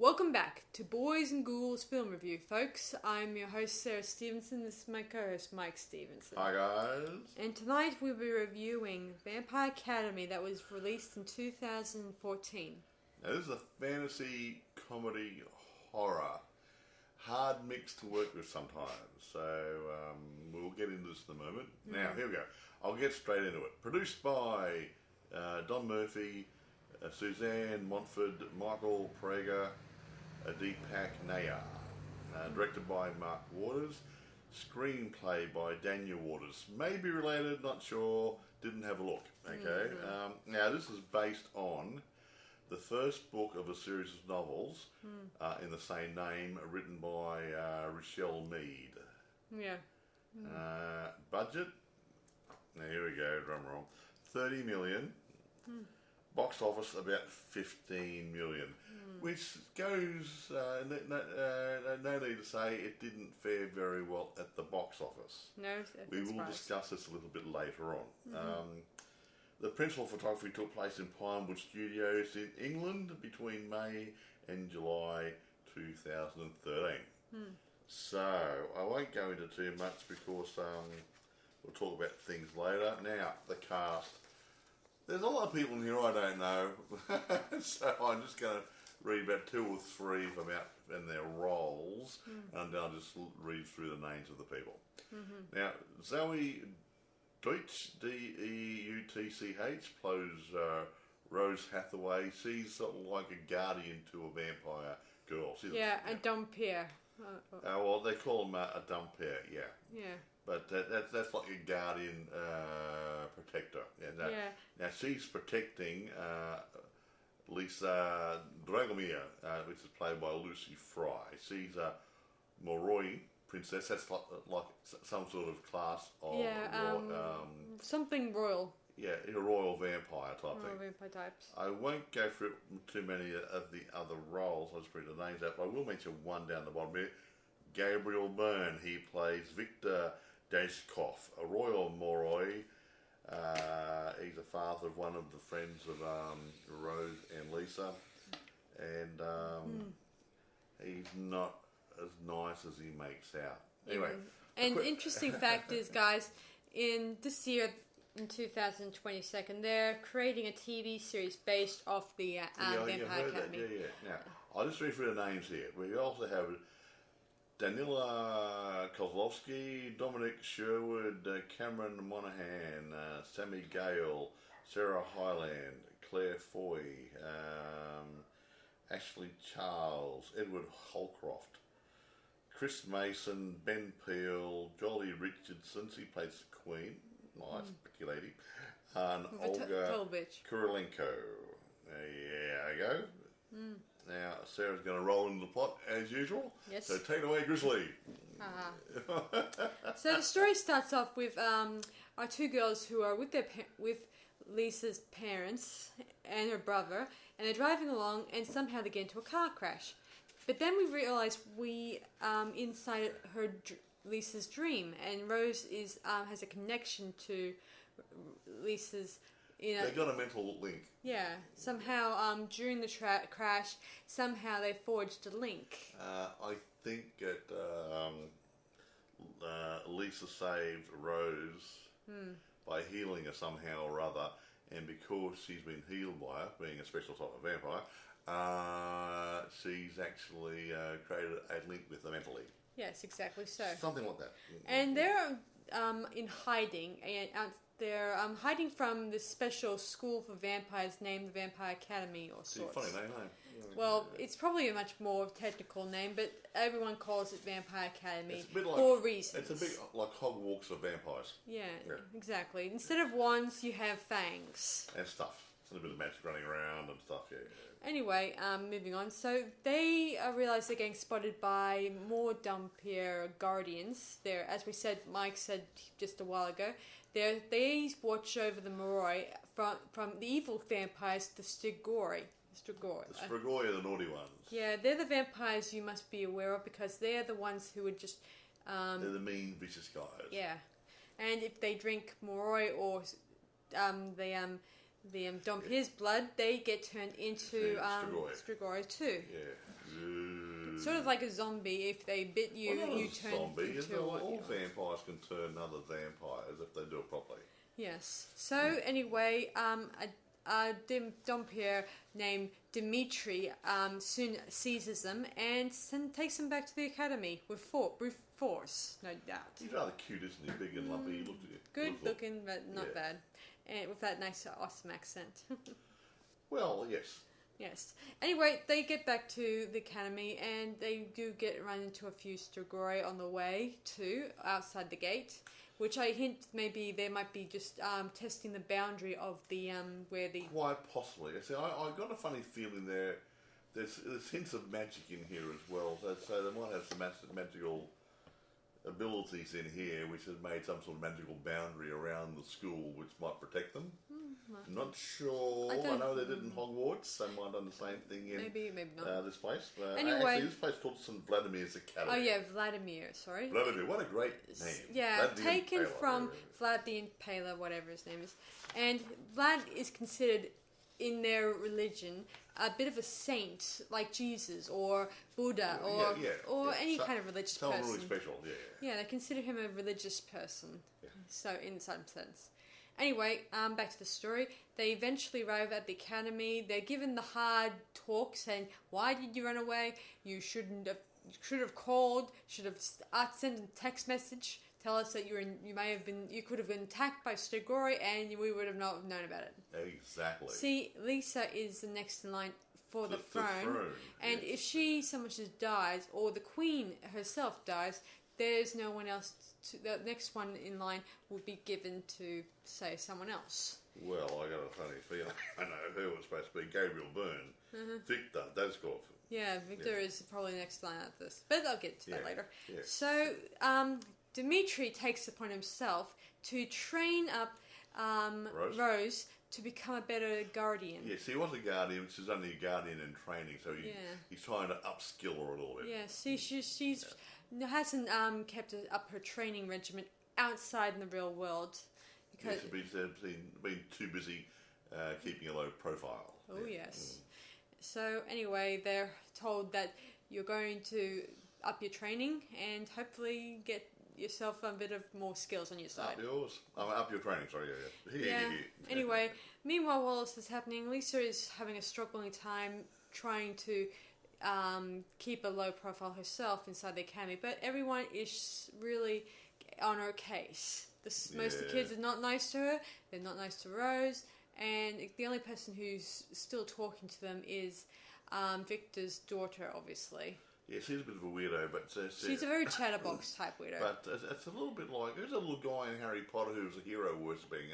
Welcome back to Boys and Ghouls Film Review, folks. I'm your host, Sarah Stephenson. This is my co-host, Mike Stephenson. Hi, guys. And tonight we'll be reviewing Vampire Academy that was released in 2014. Now, this is a fantasy comedy horror. Hard mix to work with sometimes. So, we'll get into this in a moment. Now, here we go. I'll get straight into it. Produced by Don Murphy, Suzanne Montford, Michael Prager, Deepak Nair. Directed by Mark Waters. Screenplay by Daniel Waters. Maybe related, not sure. Didn't have a look. Okay. Now, this is based on the first book of a series of novels in the same name, written by Rochelle Mead. Yeah. Budget. Now, here we go. Drum roll. 30 million. Box office about 15 million, which goes, no need to say, it didn't fare very well at the box office. No, we will discuss this a little bit later on. The principal photography took place in Pinewood Studios in England between May and July 2013. So, I won't go into too much because we'll talk about things later. Now, the cast. There's a lot of people in here I don't know, so I'm just going to read about two or three of them out in their roles, and then I'll just read through the names of the people. Now, Zoe Deutsch, D-E-U-T-C-H, plays Rose Hathaway. She's sort of like a guardian to a vampire girl. A Dompier. Well, they call them a Dompier, yeah. Yeah. But that's like a guardian protector. Now she's protecting Lissa Dragomir, which is played by Lucy Fry. She's a Moroi princess. That's like some sort of class of something royal. Yeah, a royal vampire type thing. Vampire types. I won't go through too many of the other roles. I'll just read the names out. But I will mention one down the bottom here. Gabriel Byrne. He plays Victor Dashkov, a royal Moroi. He's a father of one of the friends of Rose and Lissa, and he's not as nice as he makes out. Anyway, and interesting fact is, guys, in this year, in 2022, they're creating a TV series based off the Vampire Academy. Now, I'll just read through the names here. We also have Danila Kozlovsky, Dominic Sherwood, Cameron Monaghan, Sammy Gale, Sarah Hyland, Claire Foy, Ashley Charles, Edward Holcroft, Chris Mason, Ben Peel, Jolly Richardson, she plays the Queen, nice, pretty lady, and Olga Kurilenko. There you go. Now, Sarah's going to roll into the plot as usual. Yes. So take it away, Grizzly. So the story starts off with our two girls who are with Lisa's parents and her brother, and they're driving along, and somehow they get into a car crash. But then we realise we inside Lisa's dream, and Rose has a connection to Lisa's. They got a mental link. Yeah, somehow during the crash, somehow they forged a link. I think that Lisa saved Rose by healing her somehow or other, and because she's been healed by her, being a special type of vampire, she's actually created a link with her mentally. Yes, exactly so. Something like that. And they're in hiding, and they're hiding from this special school for vampires named the Vampire Academy or sorts. Funny name, Well, it's probably a much more technical name, but everyone calls it Vampire Academy like, for reasons. It's a bit like Hogwarts of vampires. Yeah, exactly. Instead of wands, you have fangs. And stuff. It's a bit of magic running around and stuff, yeah. Anyway, moving on. So they realise they're getting spotted by more Dompier guardians. They're, as we said, Mike said just a while ago, they watch over the Moroi from the evil vampires, the Strigoi. The Strigoi are the naughty ones. Yeah, they're the vampires you must be aware of because they're the ones who would just... they're the mean, vicious guys. Yeah. And if they drink Moroi or the Dompire's blood, they get turned into Strigoi too. Yeah. Sort of like a zombie. If they bit you, Well, you turn into all vampires can turn other vampires if they do it properly. Yes. So anyway, a Dompire named Dimitri soon seizes them and takes them back to the academy with force, no doubt. He's rather cute, isn't he? Big and lumpy. He looks Good looking, but not bad. And with that nice awesome accent. Well, yes. Yes. Anyway, they get back to the academy and they do run into a few Strigoi on the way too, outside the gate. Which I hint maybe they might be just testing the boundary of the where the... Quite possibly. See, I got a funny feeling there. There's hints of magic in here as well. So they might have some magical abilities in here, which has made some sort of magical boundary around the school, which might protect them. I'm not sure. I know they did in Hogwarts. They might have done the same thing in maybe not. this place. Anyway, actually, this place called St. Vladimir's Academy. Oh yeah, Vladimir. Sorry. Vladimir. What a great name. Yeah, Vladimir taken Impaler, from Vlad the Impaler, whatever his name is, and Vlad is considered in their religion a bit of a saint, like Jesus or Buddha or any kind of religious person. Someone really special. Yeah, they consider him a religious person. Yeah. So in some sense. Anyway, back to the story. They eventually arrive at the academy. They're given the hard talk saying, "Why did you run away? You should have called. Should have sent a text message. Tell us that you could have been attacked by Strigoi, and we would have not known about it." Exactly. See, Lissa is the next in line for the throne, and if she so much as dies, or the queen herself dies, there's no one else. The next one in line would be given to, say, someone else. Well, I got a funny feeling. I know who was supposed to be Gabriel Byrne. Victor, that's good. Yeah, Victor is probably next line after this, but I'll get to that later. Yeah. So, Dimitri takes it upon himself to train up Rose to become a better guardian. Yes, he was a guardian, which is only a guardian in training, so he's trying to upskill her a little bit. Yeah, see, she hasn't kept up her training regimen outside in the real world. Because she's been too busy keeping a low profile. Oh, yes. So, anyway, they're told that you're going to up your training and hopefully get yourself a bit of more skills on your side. Up your training, sorry, yeah. Anyway, meanwhile, while this is happening, Lissa is having a struggling time trying to keep a low profile herself inside the academy, but everyone is really on her case. Most of the kids are not nice to her, they're not nice to Rose, and the only person who's still talking to them is Victor's daughter, obviously. Yeah, she's a bit of a weirdo, but... she's a very chatterbox type weirdo. But it's a little bit like... Who's a little guy in Harry Potter who's a hero worshipping?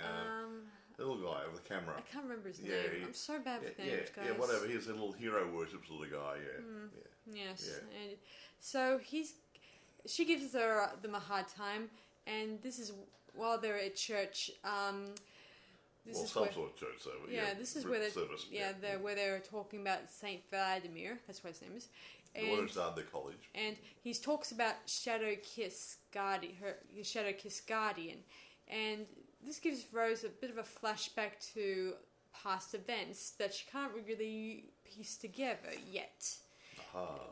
The little guy with the camera. I can't remember his name. I'm so bad with names, guys. Yeah, whatever. He's a little hero worships little guy, Yes. Yeah. And so she gives them a hard time, and this is while they're at church. Some sort of church, so this is where where they're talking about Saint Vladimir. That's what his name is. The one who started the college. And he talks about Shadow Kiss Guardian, his Shadow Kiss Guardian, and this gives Rose a bit of a flashback to past events that she can't really piece together yet.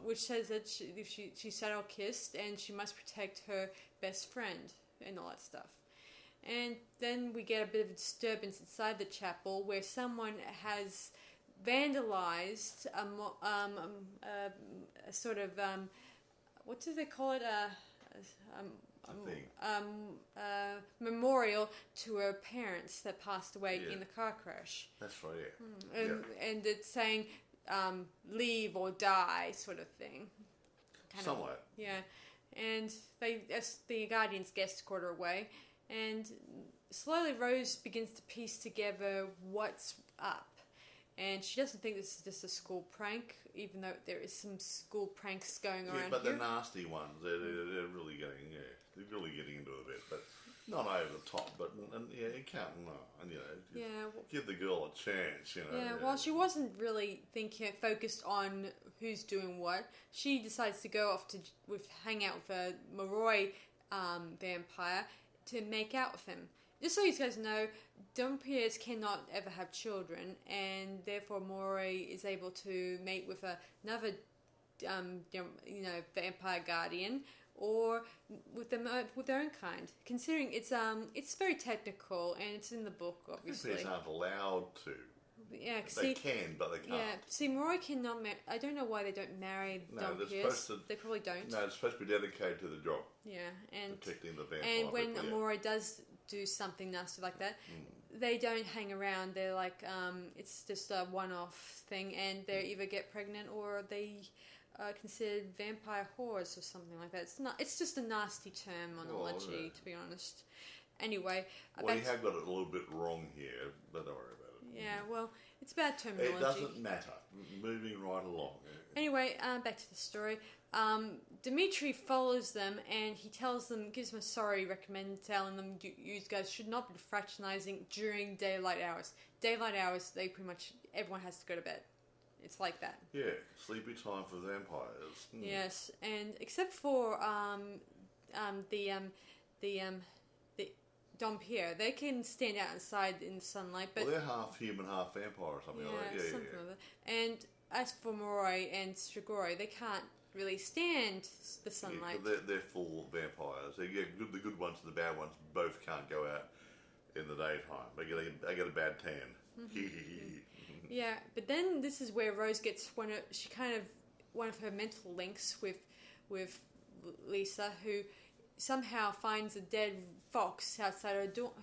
Which says that she's shadow kissed and she must protect her best friend and all that stuff. And then we get a bit of a disturbance inside the chapel where someone has vandalized a sort of what do they call it? Memorial to her parents that passed away in the car crash. That's right, And it's saying leave or die sort of thing. Somewhat. Yeah. And the Guardian's guests escort her away. And slowly Rose begins to piece together what's up. And she doesn't think this is just a school prank, even though there is some school pranks going around but here. the nasty ones, they're really getting, they're really getting into it a bit, but not over the top. But you can't, give the girl a chance, Well, she wasn't really focused on who's doing what. She decides to go off to hang out with a Moroi vampire to make out with him. just so you guys know, vampires cannot ever have children, and therefore Moroi is able to mate with another, vampire guardian, or with their own kind. Considering it's very technical and it's in the book, obviously. Vampires aren't allowed to. Yeah, they can, but they can't. Yeah, see, Moroi cannot. I don't know why they don't marry vampires. They probably don't. No, it's supposed to be dedicated to the job. Yeah, and protecting the vampire. And when Moroi does do something nasty like that, they don't hang around. They're like, it's just a one-off thing, and they either get pregnant or they are considered vampire whores or something like that. It's not. It's just a nasty terminology, to be honest. Anyway, well, you have got it a little bit wrong here, but don't worry about it. Yeah, well, it's bad terminology. It doesn't matter. Moving right along. Anyway, back to the story. Dimitri follows them and he tells them, gives them a sorry recommend, telling them you guys should not be fraternizing during daylight hours. Daylight hours, everyone has to go to bed. It's like that. Yeah, sleepy time for vampires. Yes, and except for the Dompierre, they can stand outside in the sunlight, but they're half human, half vampire or something like that. Like that. And as for Moroi and Strigoi, they can't really stand the sunlight. Yeah, they're full vampires. The good ones and the bad ones both can't go out in the daytime. They get a bad tan. Yeah, but then this is where Rose gets one of her mental links with Lissa, who somehow finds a dead fox outside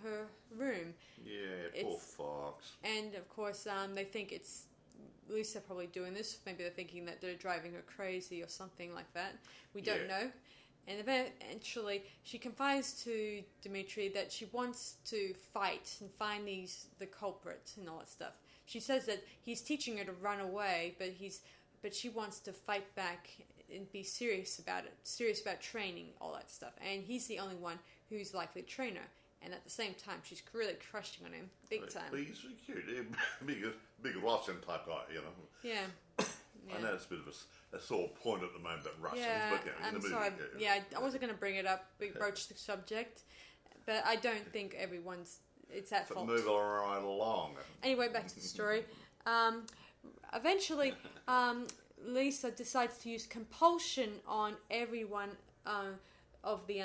her room. Yeah, poor fox. And of course, they think it's Lissa probably doing this. Maybe they're thinking that they're driving her crazy or something like that. We don't know. And eventually, she confides to Dimitri that she wants to fight and find the culprits and all that stuff. She says that he's teaching her to run away, but she wants to fight back and be serious about it, serious about training, all that stuff. And he's the only one who's likely to train her. And at the same time, she's really crushing on him, big time. But he's cute, big Russian type guy, you know. Yeah. I know it's a bit of a sore point at the moment, that Russians, but in the movie. Sorry. I wasn't going to bring it up, broach the subject, but I don't think it's at fault. Move right along. Anyway, back to the story. Eventually, Lissa decides to use compulsion on everyone of the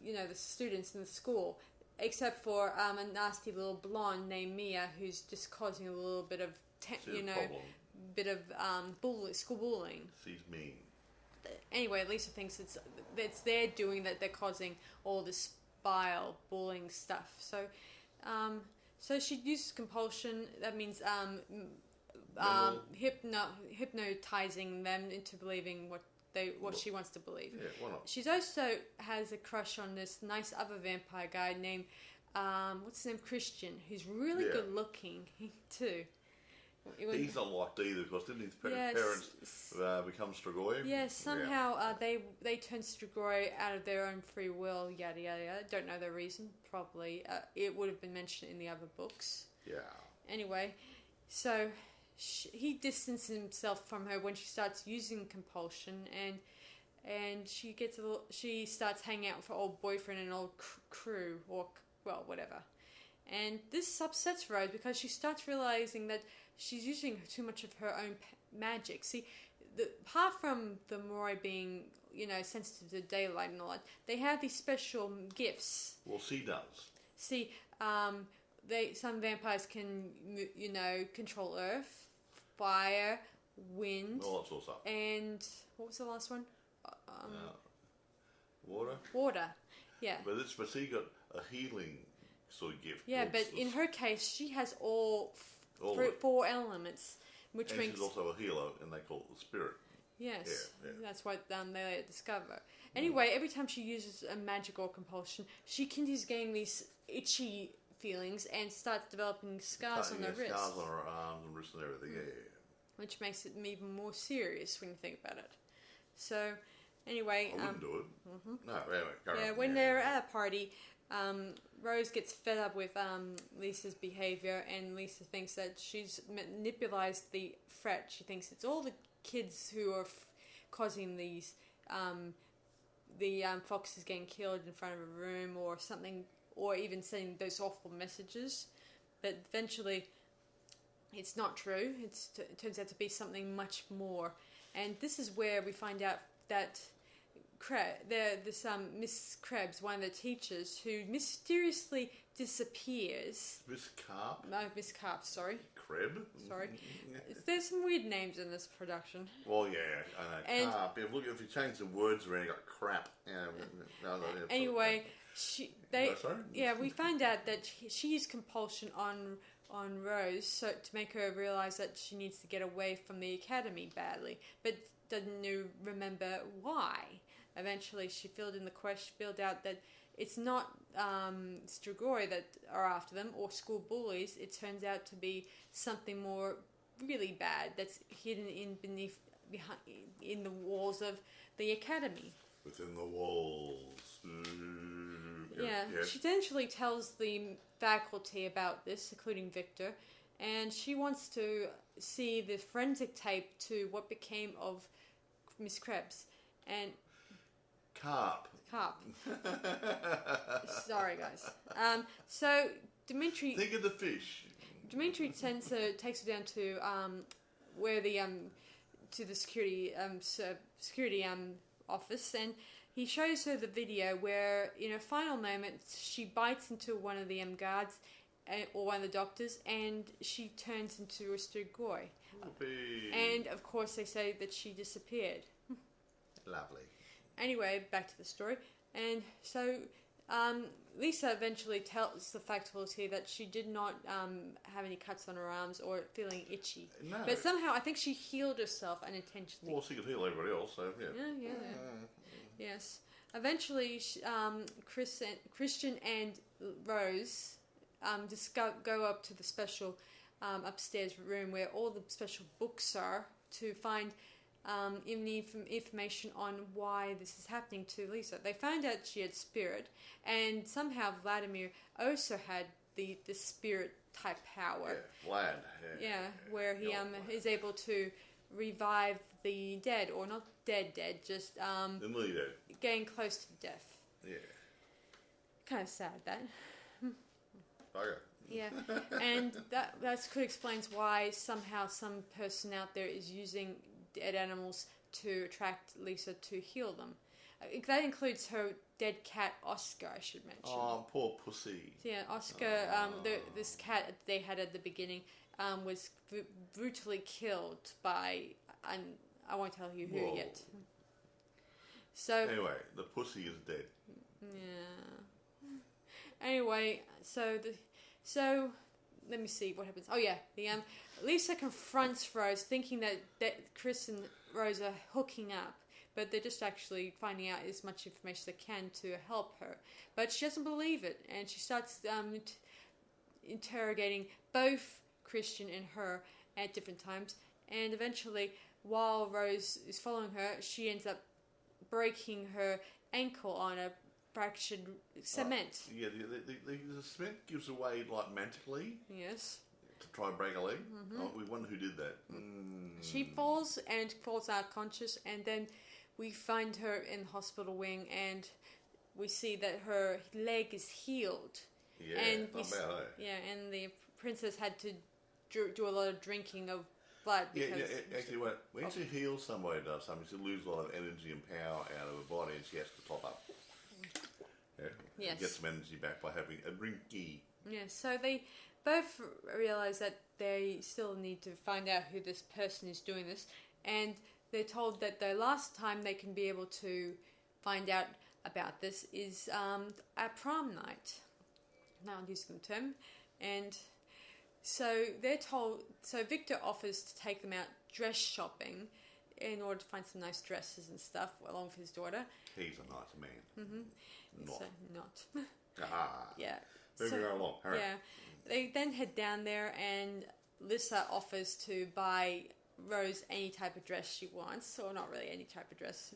the students in the school, except for a nasty little blonde named Mia, who's just causing a little bit of school bullying. She's mean. Anyway, Lissa thinks it's their doing that they're causing all this bile bullying stuff. So she uses compulsion. That means hypnotizing them into believing what she wants to believe. Yeah, why not? She also has a crush on this nice other vampire guy named what's his name, Christian, who's really good looking too. He's not liked either, because didn't his parents become Strigoi? Yes, somehow they turned Strigoi out of their own free will, yada yada yada. Don't know the reason, probably. It would have been mentioned in the other books. Yeah. Anyway, so he distances himself from her when she starts using compulsion, and she starts hanging out with her old boyfriend and old crew, or whatever. And this upsets Rose because she starts realizing that she's using too much of her own magic. See, apart from the Moroi being, sensitive to daylight and all that, they have these special gifts. Well, she does. See, some vampires can, control earth, fire, wind, all that sort of stuff. And what was the last one? Water. Water, yeah. But she got a healing sort of gift. Yeah, but in her case, she has all four elements, which means she's also a healer, and they call it the spirit. Yes, that's what they later discover. Anyway, every time she uses a magic or compulsion, she continues getting these itchy feelings and starts developing scars on her wrists. Scars on her arms and wrists and everything, Which makes it even more serious when you think about it. So, anyway... I wouldn't do it. Mm-hmm. No, anyway, when they're at a party, Rose gets fed up with Lissa's behaviour, and Lissa thinks that she's manipulated the threat. She thinks it's all the kids who are causing these... the foxes getting killed in front of a room or something, or even sending those awful messages. But eventually, it's not true. It turns out to be something much more. And this is where we find out that Miss Krebs, one of the teachers, who mysteriously disappears. Miss Carp? No, Miss Carp, sorry. Creb? Sorry. There's some weird names in this production. Well, yeah, I know. Carp. If you change the words around, you got crap. Anyway, Sorry? we find out that she used compulsion on Rose to make her realize that she needs to get away from the academy badly, but doesn't remember why. Eventually, she filled out that it's not Strigoi that are after them or school bullies. It turns out to be something more really bad that's hidden in the walls of the academy. Within the walls. Yeah, yes. She eventually tells the faculty about this, including Victor, and she wants to see the forensic tape to what became of Miss Krebs and Carp. Sorry, guys. So Dimitri. Think of the fish. Dimitri takes her down to where the to the security office, and he shows her the video where, in a final moment, she bites into one of the guards or one of the doctors, and she turns into a Strigoi. And of course, they say that she disappeared. Lovely. Anyway, back to the story. And so Lissa eventually tells the faculty that she did not have any cuts on her arms or feeling itchy. No. But somehow, I think she healed herself unintentionally. Well, she could heal everybody else, so yeah. Yeah. Yes. Eventually, Christian and Rose just go up to the special upstairs room where all the special books are to find information on why this is happening to Lissa. They found out she had spirit, and somehow Vladimir also had the spirit type power. Yeah, Vlad. Yeah, where he is able to revive the dead, or not dead, just getting close to death. Yeah. Kind of sad, that. Okay. Yeah, and that could explains why somehow some person out there is using dead animals to attract Lissa to heal them. That includes her dead cat, Oscar, I should mention. Oh, poor pussy. Yeah, Oscar, this cat they had at the beginning, was brutally killed by, I won't tell you who yet. So anyway, the pussy is dead. Yeah. Anyway, so let me see what happens. Oh yeah, Lissa confronts Rose, thinking that Chris and Rose are hooking up, but they're just actually finding out as much information as they can to help her. But she doesn't believe it, and she starts interrogating both Christian and her at different times. And eventually, while Rose is following her, she ends up breaking her ankle on a fractured cement. Yeah, the cement gives away like magically. Yes. To try and break a leg. Oh, we wonder who did that. She falls out conscious, and then we find her in the hospital wing, and we see that her leg is healed. Yeah, and not bad, eh? Yeah, and the princess had to do a lot of drinking of blood. Yeah, actually, when she heals somebody, does something, she loses a lot of energy and power out of her body, and she has to top up. Yeah, yes. Get some energy back by having a drinky. Yeah, so they both realise that they still need to find out who this person is doing this, and they're told that the last time they can be able to find out about this is at prom night. Now I'm using the term. And so they're told, so Victor offers to take them out dress shopping in order to find some nice dresses and stuff along with his daughter. He's a nice man. Mm-hmm. Not. So not. Yeah. Moving right along. All right. Yeah. They then head down there, and Lissa offers to buy Rose any type of dress she wants, or not really any type of dress.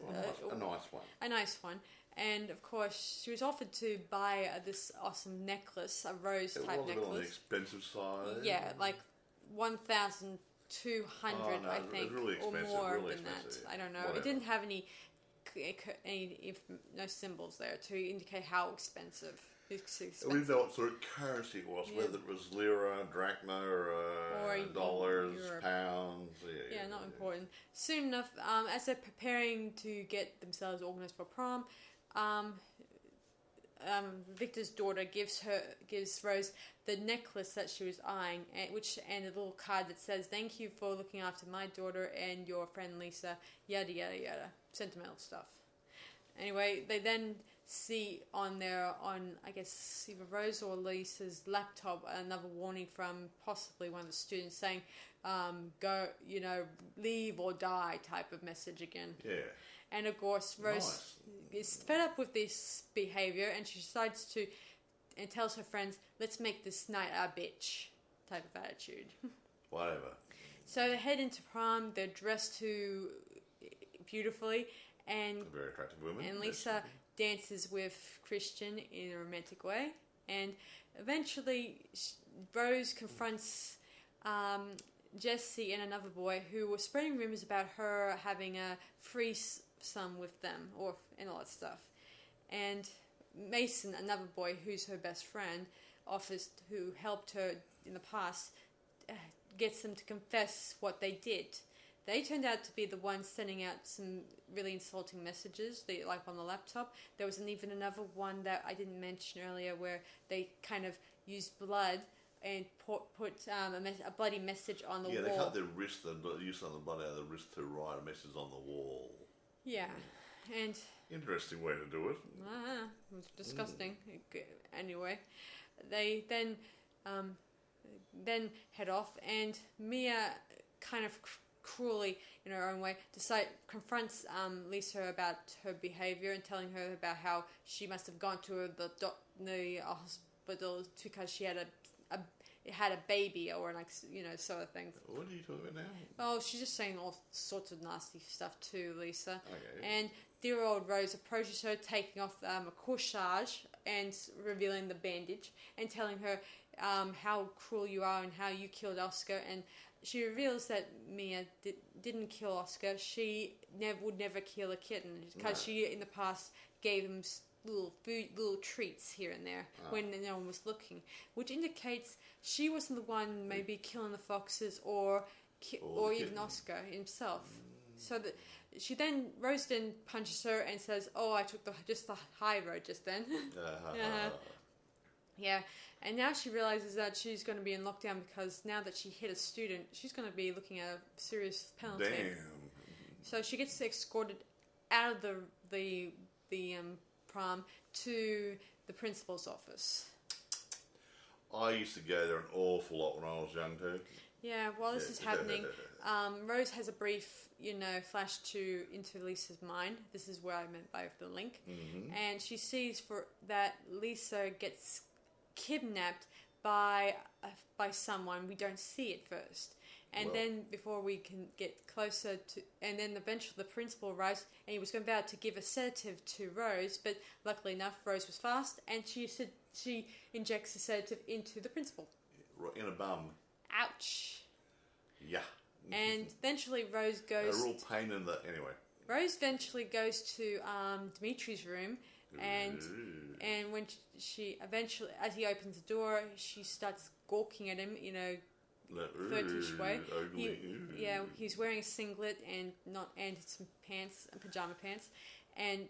A nice one. A nice one. And of course, she was offered to buy this awesome necklace, a rose type necklace. It was on the expensive side. Yeah, like 1,200, I think, really or more really than expensive. that. I don't know. Whatever. It didn't have any no symbols there to indicate how expensive. We didn't know what sort of currency it was, whether it was lira, drachma, or dollars, Europe. Pounds. Not important. Soon enough, as they're preparing to get themselves organised for prom, Victor's daughter gives Rose the necklace that she was eyeing, and a little card that says, "Thank you for looking after my daughter and your friend Lisa." Yada yada yada, sentimental stuff. Anyway, they then see on I guess either Rose or Lisa's laptop another warning from possibly one of the students saying, "Go, leave or die" type of message again. Yeah. And of course, Rose is fed up with this behavior, and she decides and tells her friends, "Let's make this night our bitch" type of attitude. Whatever. So they head into prom. They're dressed beautifully, and a very attractive woman. And Lisa dances with Christian in a romantic way, and eventually Rose confronts Jesse and another boy who were spreading rumors about her having a threesome with them, and all that stuff. And Mason, another boy who's her best friend, who helped her in the past, gets them to confess what they did. They turned out to be the ones sending out some really insulting messages, like on the laptop. There was even another one that I didn't mention earlier where they kind of used blood and put a bloody message on the wall. Yeah, they cut their wrist and used some of the blood out of the wrist to write a message on the wall. Yeah, and... Interesting way to do it. It was disgusting. Anyway, they then head off, and Mia kind of cruelly, in her own way, confronts Lisa about her behaviour and telling her about how she must have gone to the hospital because she had a baby or sort of thing. What are you talking about now? Oh, she's just saying all sorts of nasty stuff to Lisa. Okay. And dear old Rose approaches her, taking off a corsage and revealing the bandage and telling her how cruel you are and how you killed Oscar. And she reveals that Mia didn't kill Oscar. She would never kill a kitten because she in the past gave him little treats here and there when no one was looking, which indicates she wasn't the one maybe killing the foxes or even Oscar himself. So that Rose then punches her and says, "Oh, I took just the high road just then." Yeah, and now she realizes that she's going to be in lockdown because now that she hit a student, she's going to be looking at a serious penalty. Damn. So she gets escorted out of the prom to the principal's office. I used to go there an awful lot when I was young too. Yeah, while this is happening, Rose has a brief, flash into Lisa's mind. This is where I meant by the link. Mm-hmm. And she sees that Lisa gets kidnapped by someone. We don't see it first. And then before we can get closer and then eventually the principal arrives and he was about to give a sedative to Rose, but luckily enough, Rose was fast and she injects the sedative into the principal. In a bum. Ouch. Yeah. And eventually Rose goes... A real pain in the... Anyway. Rose eventually goes to Dimitri's room and when she eventually, as he opens the door, she starts gawking at him, flirtish way. He's wearing a singlet and some pants, pajama pants, and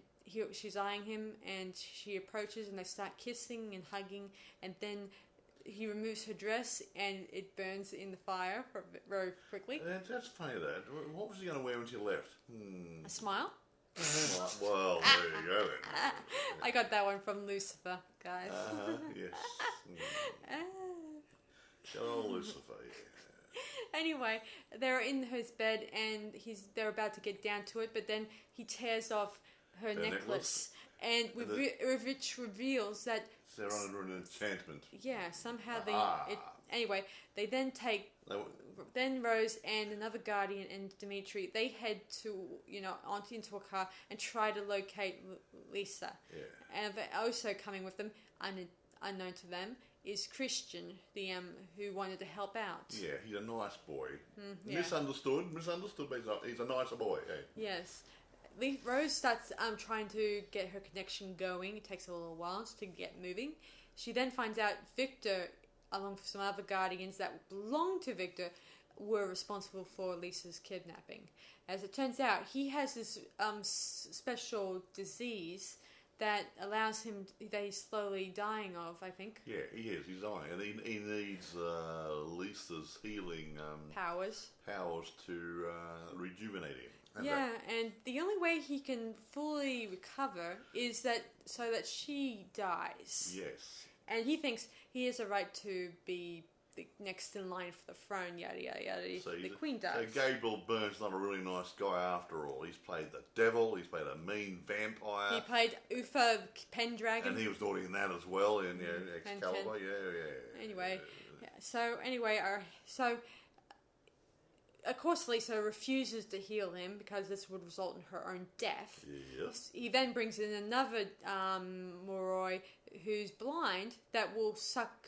she's eyeing him, and she approaches, and they start kissing and hugging, and then he removes her dress, and it burns in the fire very quickly. That's funny. What was he going to wear when she left? A smile. Well, there you go then. I got that one from Lucifer, guys. Yes. Good old Lucifer, yeah. Anyway, they're in his bed and they're about to get down to it, but then he tears off her necklace and which reveals that they're under an enchantment. Yeah, somehow anyway, they then then Rose and another guardian and Dimitri, they head into a car and try to locate Lisa. Yeah. And also coming with them, unknown to them, is Christian, who wanted to help out. Yeah, he's a nice boy. Misunderstood, but he's a nicer boy. Eh? Yes. Rose starts trying to get her connection going. It takes a little while to get moving. She then finds out Victor, along with some other guardians that belong to Victor, were responsible for Lissa's kidnapping. As it turns out, he has this special disease that allows him, that he's slowly dying of, I think. Yeah, he is. He's dying. And he needs Lissa's healing powers to rejuvenate him. Yeah, and the only way he can fully recover is that she dies. Yes. And he thinks he has a right to be the next in line for the throne, yada yada yada. So the Queen does. So Gabriel Byrne's not a really nice guy after all. He's played the devil. He's played a mean vampire. He played Ufa Pendragon, and he was naughty in that as well in Excalibur. Yeah. Anyway, so of course Lissa refuses to heal him because this would result in her own death. Yes. He then brings in another Moroi who's blind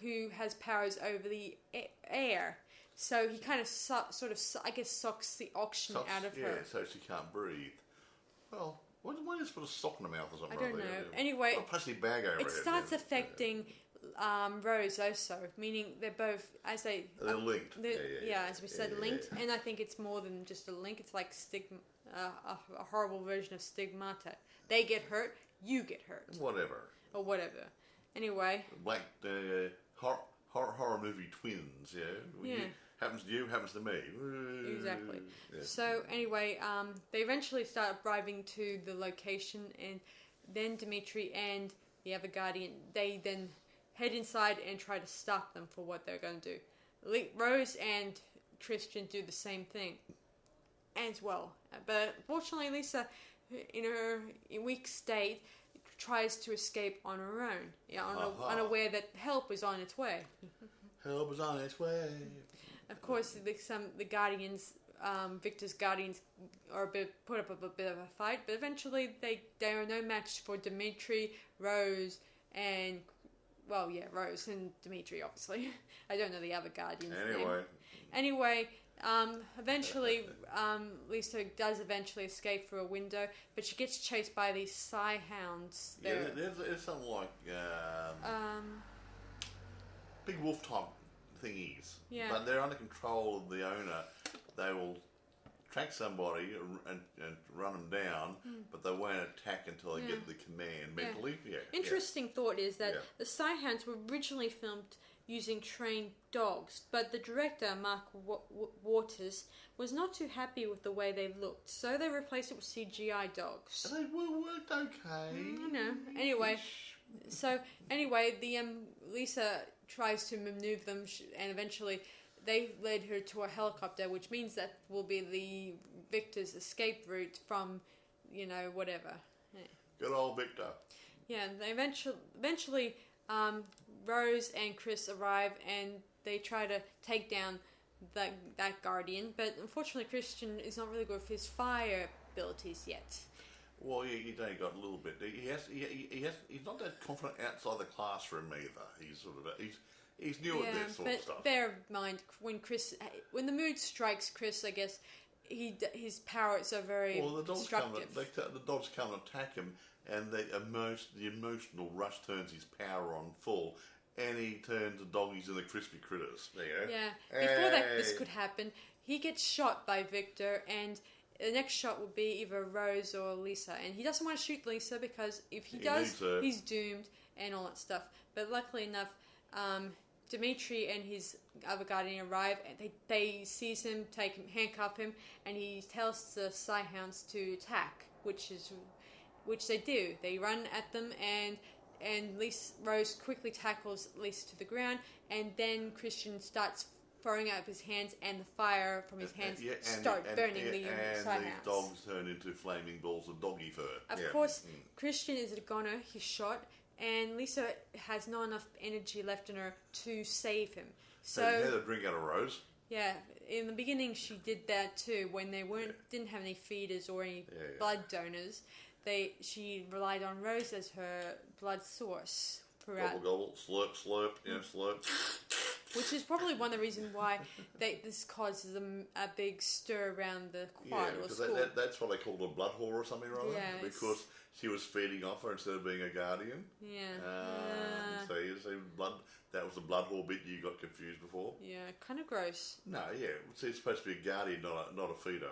who has powers over the air. So he kind of sucks the oxygen out of her. Yeah, so she can't breathe. Well, why don't you just put a sock in her mouth or something? I don't know. Anyway, put a plastic bag over it starts affecting Rose also, meaning they're both, they're linked. As we said, linked, and I think it's more than just a link. It's like a horrible version of stigmata. They get hurt, you get hurt. Whatever. Anyway. Like horror movie twins, happens to you, happens to me. Exactly. Yeah. So anyway, they eventually start arriving to the location, and then Dimitri and the other guardian, they then head inside and try to stop them for what they're going to do. Rose and Christian do the same thing as well. But fortunately, Lissa, in her weak state, tries to escape on her own, unaware that help is on its way. Help is on its way. Of course, the guardians, Victor's guardians, put up a bit of a fight, but eventually they are no match for Dimitri, Rose, and Rose and Dimitri, obviously. I don't know the other guardian's name. Anyway, eventually, Lissa does eventually escape through a window, but she gets chased by these Psy hounds. There's something like big wolf type thingies. Yeah. But they're under control of the owner. They will track somebody and run them down, but they won't attack until they get the command mentally. Interesting thought is that the Psy hounds were originally filmed using trained dogs, but the director, Mark Waters, was not too happy with the way they looked, so they replaced it with CGI dogs. They worked okay. I know. Anyway, the Lissa tries to maneuver them, and eventually they led her to a helicopter, which means that will be the Victor's escape route from, whatever. Yeah. Good old Victor. Yeah, and they eventually Rose and Chris arrive, and they try to take down that guardian, but unfortunately Christian is not really good with his fire abilities yet. Well, he's only got a little bit. He's not that confident outside the classroom either. He's new at this sort of stuff. Bear in mind, when the mood strikes Chris, I guess his powers are very destructive. The dogs come and attack him, and the emotional rush turns his power on full, and he turns the doggies into crispy critters. There you go. Yeah. Before this could happen, he gets shot by Victor, and the next shot would be either Rose or Lissa, and he doesn't want to shoot Lissa because if he does, he's doomed and all that stuff. But luckily enough, Dimitri and his other guardian arrive, and they seize him, handcuff him, and he tells the Psy hounds to attack, which they do. They run at them, and Rose quickly tackles Lissa to the ground, and then Christian starts throwing up his hands, and the fire from his hands start burning the Psy hounds. And the dogs turn into flaming balls of doggy fur. Of course, Christian is a goner. He's shot, and Lissa has not enough energy left in her to save him. So you had a drink out of Rose. Yeah, in the beginning she did that too. When they didn't have any feeders or any blood donors, she relied on Rose as her blood source throughout. Gobble, gobble, slurp, slurp, slurp. which is probably one of the reasons why this causes a big stir around the choir or school. That's what they call a blood whore or something, right? Yeah, because she was feeding off her instead of being a guardian. Yeah. So you see, that was the blood whore bit you got confused before. Yeah, kind of gross. No, yeah, it's supposed to be a guardian, not a feeder.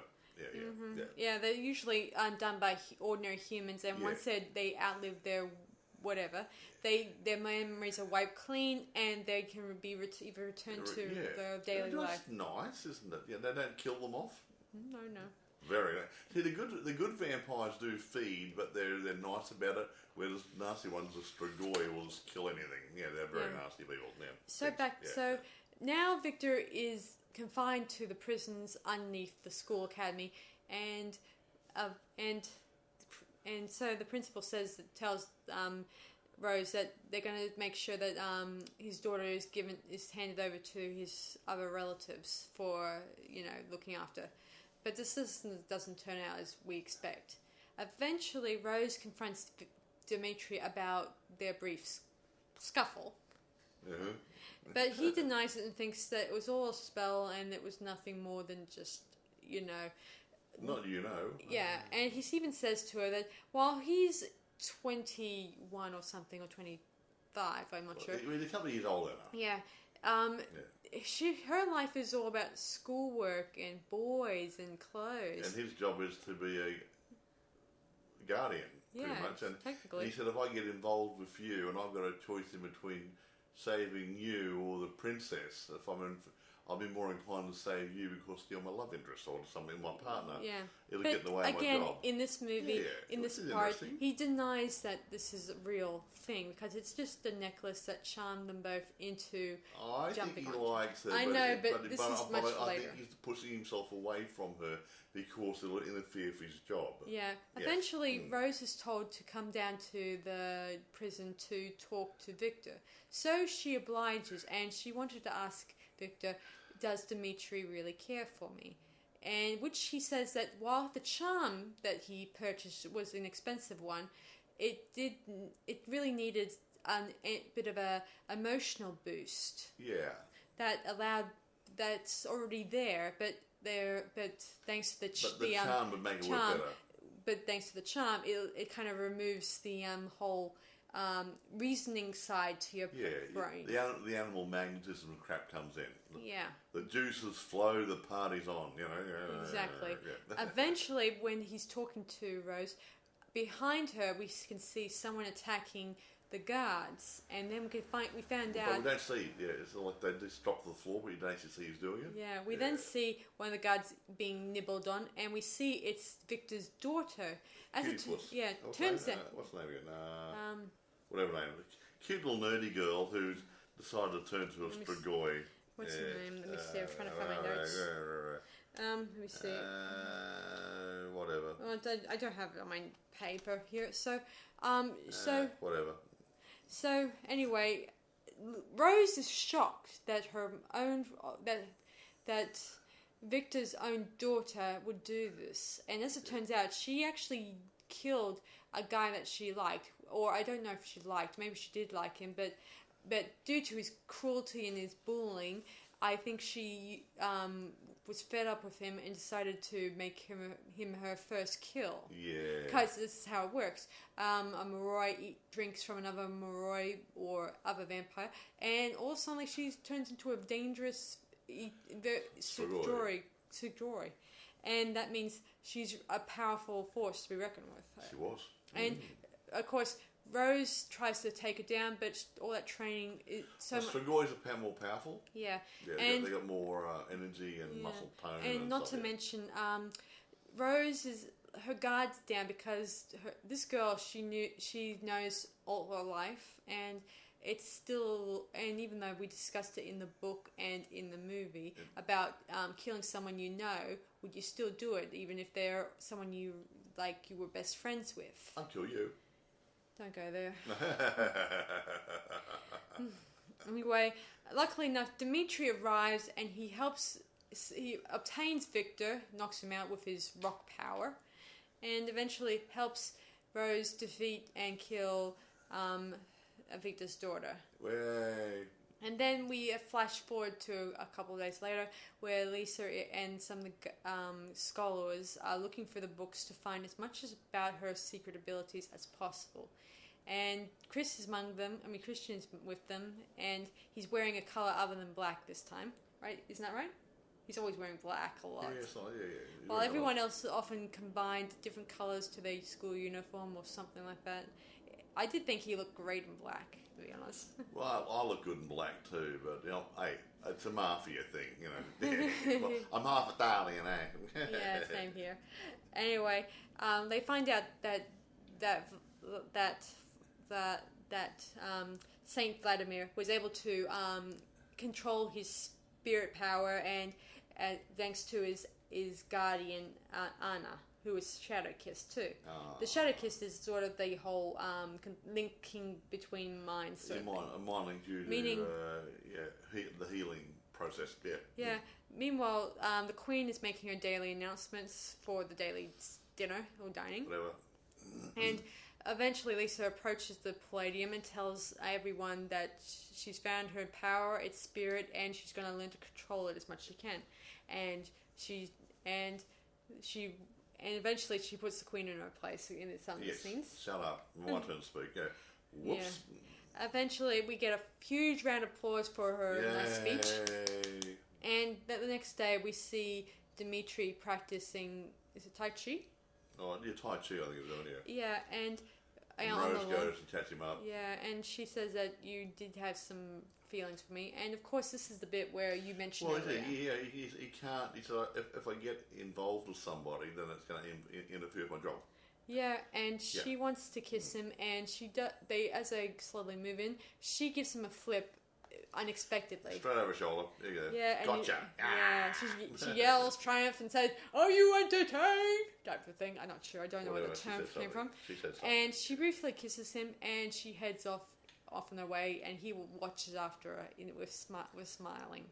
Yeah. They're usually done by ordinary humans, and once they outlive their whatever, their memories are wiped clean, and they can be either returned to their daily life. That's nice, isn't it? Yeah, they don't kill them off. No. Very nice. See, the good vampires do feed, but they're nice about it. Whereas nasty ones, the Strigoi, will just kill anything. Yeah, they're very nasty people. Yeah. So now Victor is confined to the prisons underneath the school academy, and so the principal tells Rose that they're going to make sure that his daughter is handed over to his other relatives for looking after. But this doesn't turn out as we expect. Eventually, Rose confronts Dimitri about their brief scuffle. Uh-huh. But he denies it and thinks that it was all a spell and it was nothing more than just, Not Yeah, and he even says to her that while he's 21 or something, or 25, I'm not sure. He's a couple of years older now. Yeah. Her life is all about schoolwork and boys and clothes. And his job is to be a guardian, pretty much. And technically. he said, if I get involved with you and I've got a choice in between saving you or the princess, I'll be more inclined to save you because you're my love interest or something, my partner. Yeah. It'll get in the way of my job. In this movie, in this part, he denies that this is a real thing because it's just a necklace that charmed them both into jumping think he likes her. I know, but this is much later. I think he's pushing himself away from her because it'll interfere with his job. Yeah. Eventually, Rose is told to come down to the prison to talk to Victor. So she obliges, and she wanted to ask Victor, does Dimitri really care for me? And which he says that while the charm that he purchased was an expensive one, it really needed a bit of a emotional boost. Yeah. That's already there, but thanks to the charm would make it work better. But thanks to the charm, it kind of removes the whole reasoning side to your brain. The animal magnetism crap comes in. Yeah. The juices flow, the party's on, Exactly. Yeah. Eventually, when he's talking to Rose, behind her we can see someone attacking the guards, and then we found out... But we don't see, it's like they just drop to the floor, but you don't actually see who's doing it. Yeah, we then see one of the guards being nibbled on, and we see it's Victor's daughter. Turns out... what's the name again? Whatever name. Cute little nerdy girl who's decided to turn to a Strigoi. What's her name? Let me see, I'm trying to find my notes. Let me see. Whatever. I don't have it on my paper here, so... whatever. So anyway, Rose is shocked that her own that Victor's own daughter would do this, and as it turns out, she actually killed a guy that she liked, or I don't know if she liked. Maybe she did like him, but due to his cruelty and his bullying, I think she was fed up with him and decided to make him her first kill. Yeah. Because this is how it works. A Moroi drinks from another Moroi or other vampire, and all of a sudden she turns into a dangerous Strigoi. And that means she's a powerful force to be reckoned with. She was. And, of course... Rose tries to take her down, but all that training is so much. Strigois are more powerful. Yeah, and they got more energy and muscle tone. And not to mention, Rose is her guard's down because this girl she knows all her life, and it's still. And even though we discussed it in the book and in the movie about killing someone you know, would you still do it even if they're someone you were best friends with? I'll kill you. Don't go there. Anyway, luckily enough, Dimitri arrives and he obtains Victor, knocks him out with his rock power, and eventually helps Rose defeat and kill Victor's daughter. Way. And then we flash forward to a couple of days later, where Lissa and some of the scholars are looking for the books to find as much about her secret abilities as possible. And Chris is among them. I mean, Christian's with them, and he's wearing a color other than black this time, right? Isn't that right? He's always wearing black a lot. Yeah, it's like, yeah. While everyone else often combined different colors to their school uniform or something like that. I did think he looked great in black, to be honest. Well, I look good in black too, but hey, it's a mafia thing, Well, I'm half Italian, eh? Yeah, same here. Anyway, they find out that Saint Vladimir was able to control his spirit power, and thanks to his guardian Anna, who is Shadow Kiss too. The Shadow Kiss is sort of the whole linking between minds. Sort of mind link due to meaning, the healing process. Yeah. Yeah. Meanwhile, the Queen is making her daily announcements for the daily dinner or dining. Whatever. And eventually Lissa approaches the Palladium and tells everyone that she's found her power, its spirit, and she's going to learn to control it as much as she can. And eventually she puts the Queen in her place in some of the scenes. Shut up. My turn to speak. Yeah. Whoops. Yeah. Eventually we get a huge round of applause for her nice speech. And the next day we see Dimitri practicing, is it Tai Chi? Oh, yeah, Tai Chi, I think it's doing, yeah. Yeah, and Rose goes and chats him up. Yeah, and she says that you did have some feelings for me, and of course this is the bit where you mentioned earlier. He can't. He's like, if I get involved with somebody, then it's going to interfere with my job. Yeah, and she wants to kiss him, and as they slowly move in, she gives him a flip unexpectedly. Straight over her shoulder. There you go. Yeah, gotcha. She yells triumph and says, "Are you entertained?" Type of thing. I'm not sure. I don't know where the term came from. She said something. And she briefly kisses him, and she heads off on her way, and he watches after her with smiling.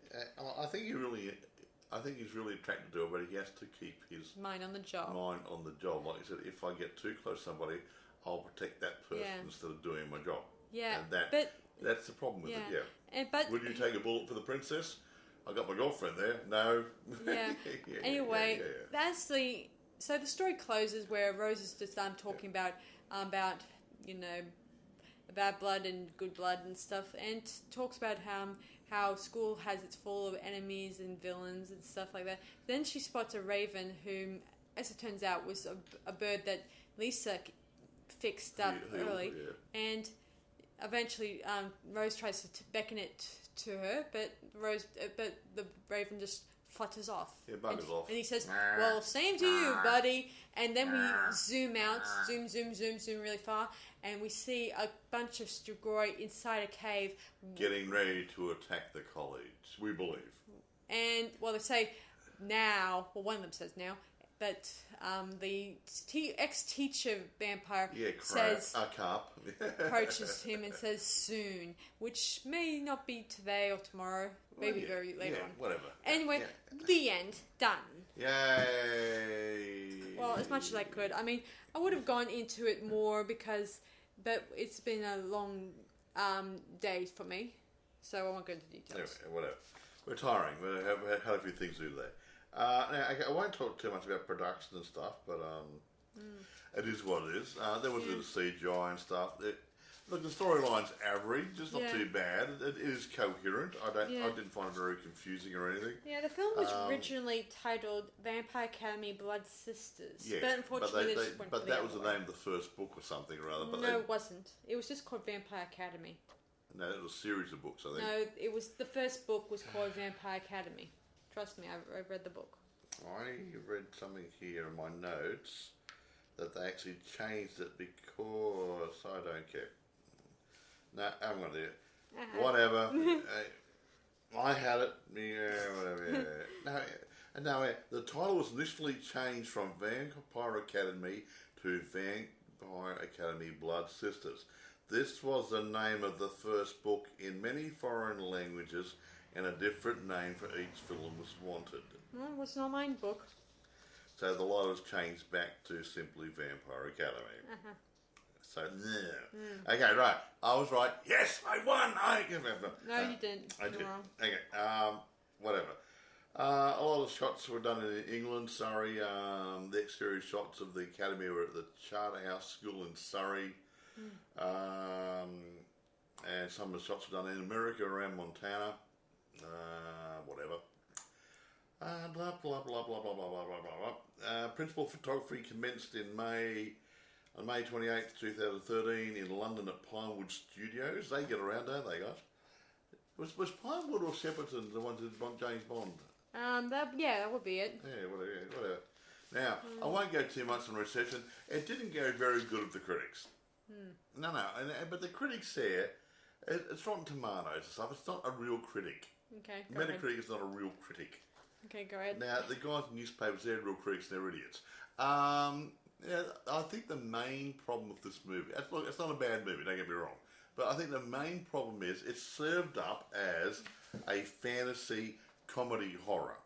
I think he's really attracted to her, but he has to keep his mind on the job. Like I said, if I get too close to somebody, I'll protect that person instead of doing my job. Yeah, and that's the problem with it. Yeah. But would you take a bullet for the princess? I got my girlfriend there. No. Yeah. Anyway, that's the. So the story closes where Rose is just talking about blood and good blood and stuff, and talks about how school has its full of enemies and villains and stuff like that. Then she spots a raven, whom, as it turns out, was a bird that Lissa fixed up early, and eventually Rose tries to beckon it to her, but the raven just flutters off. Yeah, buggers off. And he says, "Well, same to you, buddy." And then we zoom out, zoom really far, and we see a bunch of Strigoi inside a cave. Getting ready to attack the college, we believe. And, they say now, one of them says now, but the ex-teacher vampire says, approaches him and says soon, which may not be today or tomorrow, maybe very later on. Whatever. Anyway, the end. Done. Yay! Well, as much as I could. I mean, I would have gone into it more but it's been a long day for me, so I won't go into details. Anyway, whatever. We're tiring. We have had a few things to do today. Now, I won't talk too much about production and stuff, but it is what it is. There was a bit of CGI and stuff. Look, the storyline's average. It's not too bad. It is coherent. I didn't find it very confusing or anything. Yeah, the film was originally titled Vampire Academy Blood Sisters, yeah, but unfortunately that was the name of the first book or something or other. But no, it wasn't. It was just called Vampire Academy. No, it was a series of books, I think. No, it was the first book was called Vampire Academy. Trust me, I've read the book. I read something here in my notes that they actually changed it because I don't care. No, I'm going to do it. Whatever. I had it. Yeah, whatever. Yeah. No, the title was initially changed from Vampire Academy to Vampire Academy Blood Sisters. This was the name of the first book in many foreign languages, and a different name for each film was wanted. Well, it was not my book. So the lot was changed back to simply Vampire Academy. So, yeah. Okay, right. I was right. Yes, I won. No, you didn't. I did. You're wrong. Okay, whatever. A lot of shots were done in England, Surrey. The exterior shots of the academy were at the Charterhouse School in Surrey. And some of the shots were done in America, around Montana. Whatever. Blah, blah, blah, blah, blah, blah, blah, blah, blah. Principal photography commenced on May 28th, 2013 in London at Pinewood Studios. They get around, don't they, guys? Was Pinewood or Shepperton the ones that did James Bond? That would be it. Yeah, whatever. Now, I won't go too much on reception. It didn't go very good with the critics. No, but the critics there, it's Rotten Tomatoes and stuff. It's not a real critic. Okay, go Metacritic ahead. is not a real critic. Okay, go ahead. Now, the guys in newspapers, they're real critics, they're idiots. Yeah, I think the main problem with this movie, look, it's not a bad movie, don't get me wrong, but I think the main problem is it's served up as a fantasy comedy horror.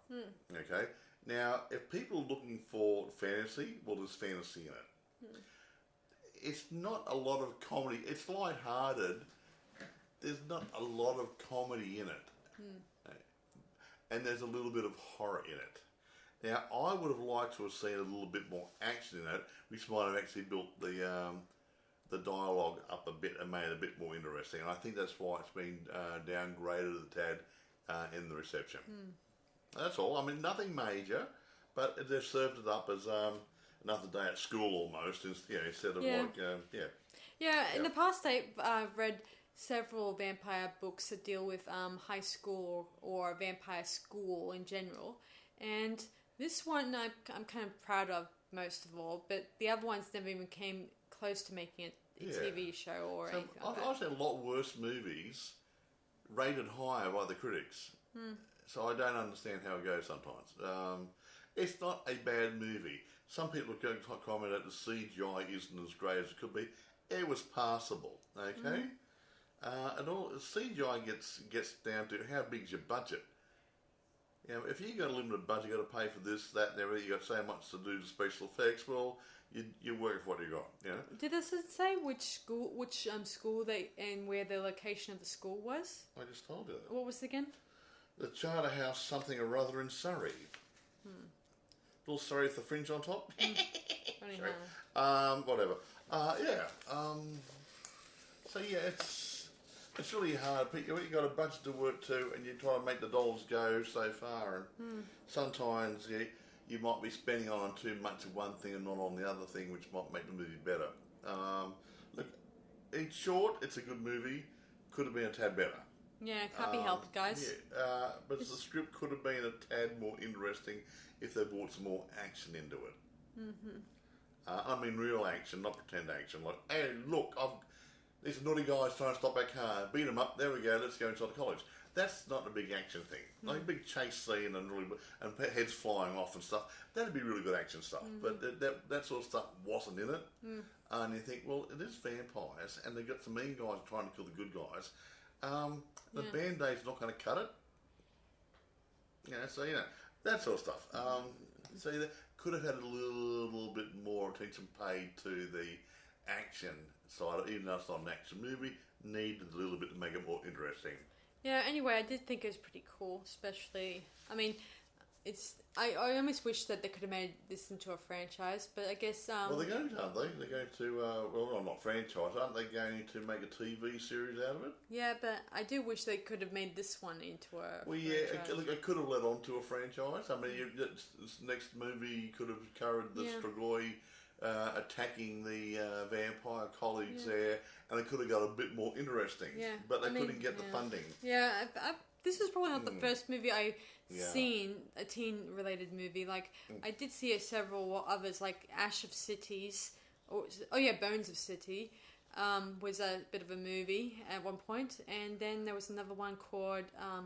Okay? Now, if people are looking for fantasy, well, there's fantasy in it. It's not a lot of comedy. It's light-hearted. There's not a lot of comedy in it. And there's a little bit of horror in it. Now, I would have liked to have seen a little bit more action in it, which might have actually built the dialogue up a bit and made it a bit more interesting. And I think that's why it's been downgraded a tad in the reception. That's all. I mean, nothing major, but they've served it up as another day at school almost, instead of Yeah, in the past I've read several vampire books that deal with high school or vampire school in general, and this one I'm kind of proud of most of all, but the other ones never even came close to making it a TV show or anything like that. I've seen a lot worse movies rated higher by the critics, so I don't understand how it goes sometimes. It's not a bad movie. Some people are going to comment that the CGI isn't as great as it could be. It was passable, okay? And all CGI gets down to how big's your budget. You know, if you got a limited budget, you got to pay for this, that, and everything. You got so much to do to special effects. Well, you work for what you got. You know. Did it say which school they and where the location of the school was? I just told you that. What was it again? The Charterhouse something or other in Surrey. Little Surrey with the fringe on top. Sorry. Whatever. So yeah, it's really hard. You've got a budget to work to, and you try to make the dollars go so far. And sometimes you might be spending on too much of one thing and not on the other thing, which might make the movie better. Look, it's short. It's a good movie. Could have been a tad better. Yeah, can't be helped, guys. Yeah, but the script could have been a tad more interesting if they brought some more action into it. I mean real action, not pretend action. Like, hey, look, these naughty guys trying to stop our car, beat them up, there we go, let's go inside the college. That's not a big action thing. Like a big chase scene and heads flying off and stuff. That'd be really good action stuff. But that sort of stuff wasn't in it. And you think, well, it is vampires, and they've got some mean guys trying to kill the good guys. The Band-Aid's not going to cut it. So that sort of stuff. So you could have had a little bit more attention paid to the action side, even though it's not an action movie, needed a little bit to make it more interesting. Yeah, anyway, I did think it was pretty cool, especially, I mean, I almost wish that they could have made this into a franchise, but I guess... well, they're going to, aren't they? They're going to, not franchise, aren't they going to make a TV series out of it? Yeah, but I do wish they could have made this one into a franchise. Yeah, it could have led on to a franchise. I mean, this next movie could have covered the Strigoi attacking the vampire colleagues there, and it could have got a bit more interesting. Yeah, but they couldn't get the funding. Yeah, this is probably not the first movie I've seen, a teen-related movie. Like, I did see several others, like Ash of Cities, Bones of City, was a bit of a movie at one point, and then there was another one called, I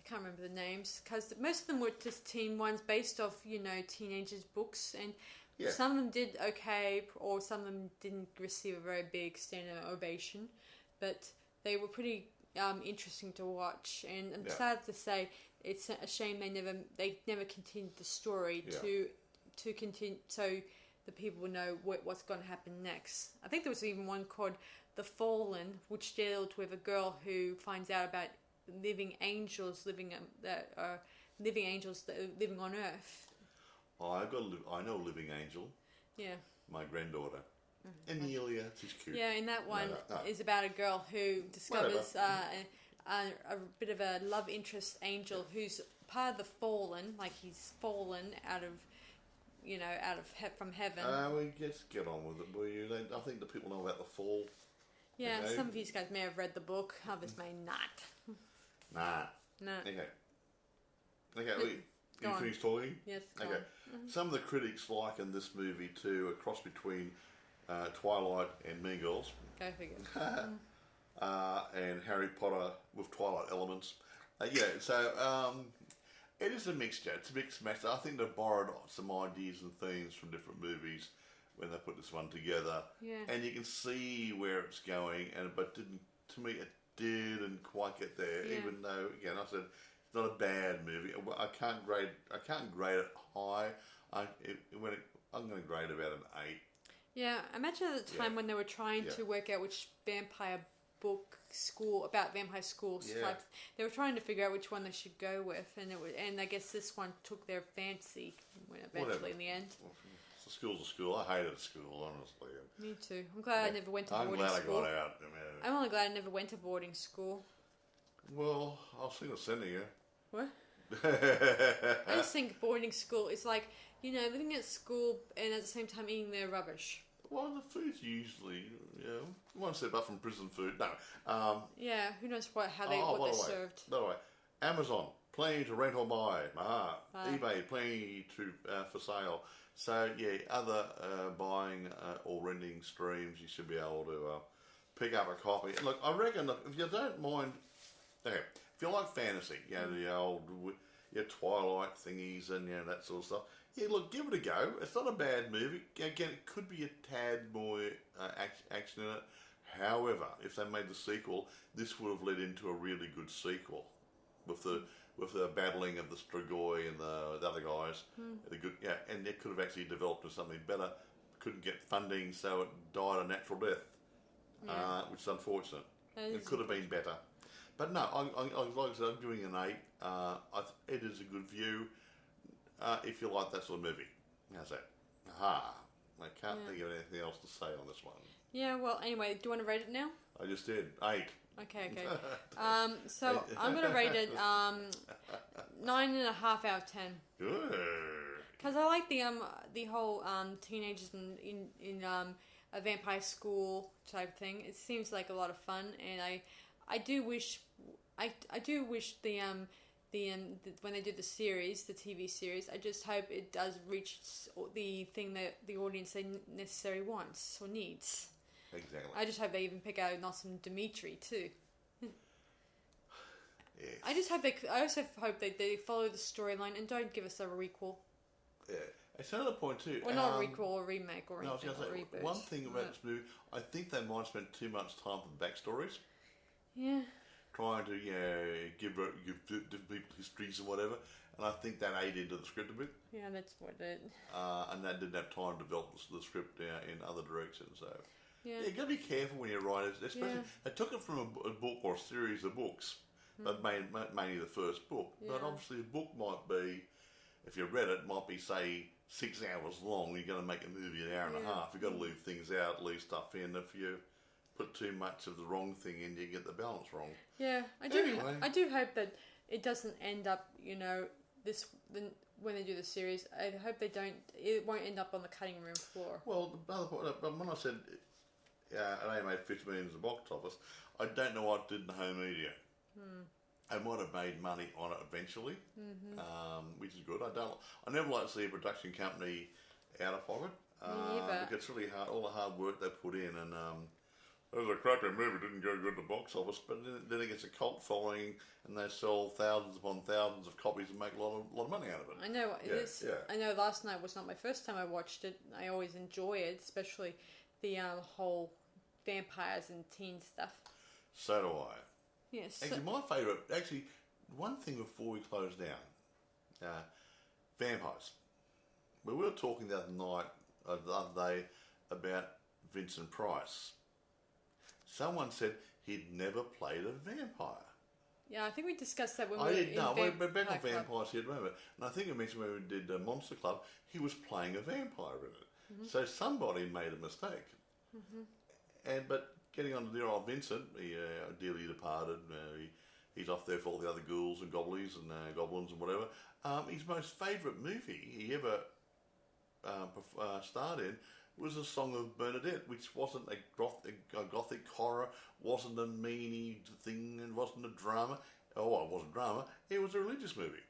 can't remember the names, because most of them were just teen ones based off, teenagers' books, and some of them did okay, or some of them didn't receive a very big standing ovation, but they were pretty interesting to watch, and I'm sad to say it's a shame they never continued the story to continue. So the people will know what's going to happen next. I think there was even one called The Fallen, which dealt with a girl who finds out about living angels living that are living on Earth. Oh, I know a living angel. Yeah. My granddaughter. Amelia, she's cute. Yeah, and that one is about a girl who discovers a bit of a love interest angel who's part of the fallen, like he's fallen out of, from heaven. We just get on with it, will you? I think the people know about the fall. Yeah, okay. Some of you guys may have read the book, others may not. Nah. Okay. You on. finished talking? Yes. Okay. Mm-hmm. Some of the critics liken this movie to a cross between Twilight and Mean Girls. Go figure. And Harry Potter with Twilight elements. It is a mixture. It's a mixed match. I think they borrowed some ideas and themes from different movies when they put this one together. Yeah. And you can see where it's going, but to me it didn't quite get there. Yeah. Even though, again, I said it's not a bad movie. I can't grade it high. I'm going to grade about an 8. Yeah, imagine at the time when they were trying to work out which vampire schools. Yeah. Like, they were trying to figure out which one they should go with, and I guess this one took their fancy eventually in the end. The school's a school. I hated school, honestly. Me too. I'm glad I never went to boarding school. I'm glad I got out. I'm only glad I never went to boarding school. Well, I'll see the sending you. What? I just think boarding school is like, living at school and at the same time eating their rubbish. Well, the food's usually, one step up from prison food. No. Yeah, who knows what they're served. By the way, Amazon, plenty to rent or buy. eBay, plenty for sale. So, other buying or renting streams, you should be able to pick up a copy. Look, I reckon, if you don't mind, if you like fantasy, the old Twilight thingies and that sort of stuff, look, give it a go. It's not a bad movie. Again, it could be a tad more action in it. However, if they made the sequel, this would have led into a really good sequel with the battling of the Strigoi and the other guys. And it could have actually developed into something better. Couldn't get funding, so it died a natural death, which is unfortunate. It could have been better. But no, like I said, I'm giving an 8. It is a good view. If you like that sort of movie. How's that? I can't think of anything else to say on this one. Yeah, well, anyway, do you want to rate it now? I just did. 8. Okay. So I'm going to rate it 9.5 out of 10. Good. Because I like the whole teenagers in a vampire school type thing. It seems like a lot of fun, and I do wish the when they do the series, the TV series, I just hope it does reach the thing that the audience necessarily wants or needs. Exactly. I just hope they even pick out Nossum Dimitri too. Yes. I also hope that they follow the storyline and don't give us a requel. Yeah. It's another point too. Or not a requel or remake or anything. Reboot. One thing about this movie, I think they might spend too much time with backstories. Yeah. Trying to give different people histories and whatever, and I think that ate into the script a bit. Yeah, that's what it. And they didn't have time to develop the script in other directions. So you got to be careful when you write it. Especially they took it from a book or a series of books, but mainly the first book. Yeah. But obviously, a book might be, if you read it, might be say 6 hours long. You're going to make a movie an hour and a half. You've got to leave things out, leave stuff in. If you put too much of the wrong thing in, you get the balance wrong. Yeah, I do hope that it doesn't end up, when they do the series, I hope it won't end up on the cutting room floor. Well, the other point, but when I said it only made 50 million in the box office, I don't know what it did in the home media. I might have made money on it eventually, which is good. I never like to see a production company out of pocket. Because it's really hard, all the hard work they put in, and it was a crappy movie, didn't go good at the box office, but then it gets a cult following, and they sell thousands upon thousands of copies and make a lot of money out of it. I know I know last night was not my first time I watched it. I always enjoy it, especially the whole vampires and teen stuff. So do I. Yes. Actually, my favourite. Actually, one thing before we close down, vampires. We were talking the other night the other day about Vincent Price. Someone said he'd never played a vampire. Yeah, I think we discussed that when I we were did, no, in we're back on Vampire Club. vampires here at the moment. And I think I mentioned when we did Monster Club, he was playing a vampire in it. Mm-hmm. So somebody made a mistake. Mm-hmm. But getting on to dear old Vincent, he dearly departed. He's off there for all the other ghouls and goblies and goblins and whatever. His most favourite movie he ever starred in was A Song of Bernadette, which wasn't a gothic horror, wasn't a meanie thing, and wasn't a drama. Oh, it wasn't drama. It was a religious movie.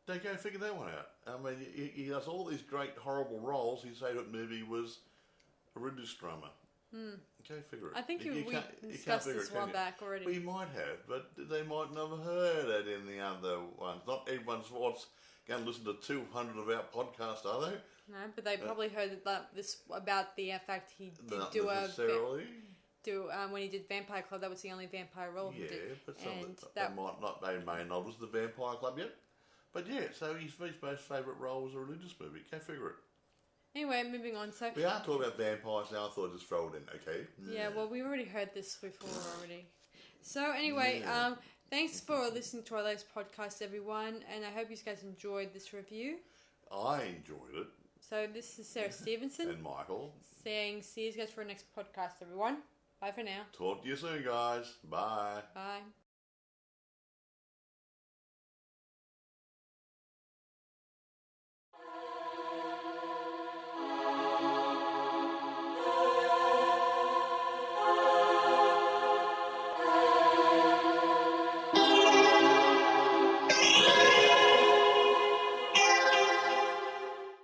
Don't go figure that one out. I mean, he does all these great horrible roles. His favourite movie was a religious drama. Go figure it. I think we can't discussed figure this it, one can you? back already. We might have, but they might not have heard it in the other ones. Not everyone's going to listen to 200 of our podcasts, are they? No, but they probably heard this about the fact he did Not do necessarily. When he did Vampire Club. That was the only vampire role he did. Yeah, but some and of they may not listen to the Vampire Club yet. But yeah, so his most favourite role was a religious movie. Can't figure it. Anyway, moving on. So we are talking about vampires now. I thought I'd just throw it in, okay? Yeah, well, we already heard this before already. So anyway, thanks for listening to our latest podcast, everyone, and I hope you guys enjoyed this review. I enjoyed it. So this is Sarah Stephenson. And Michael. Saying see you guys for our next podcast, everyone. Bye for now. Talk to you soon, guys. Bye. Bye.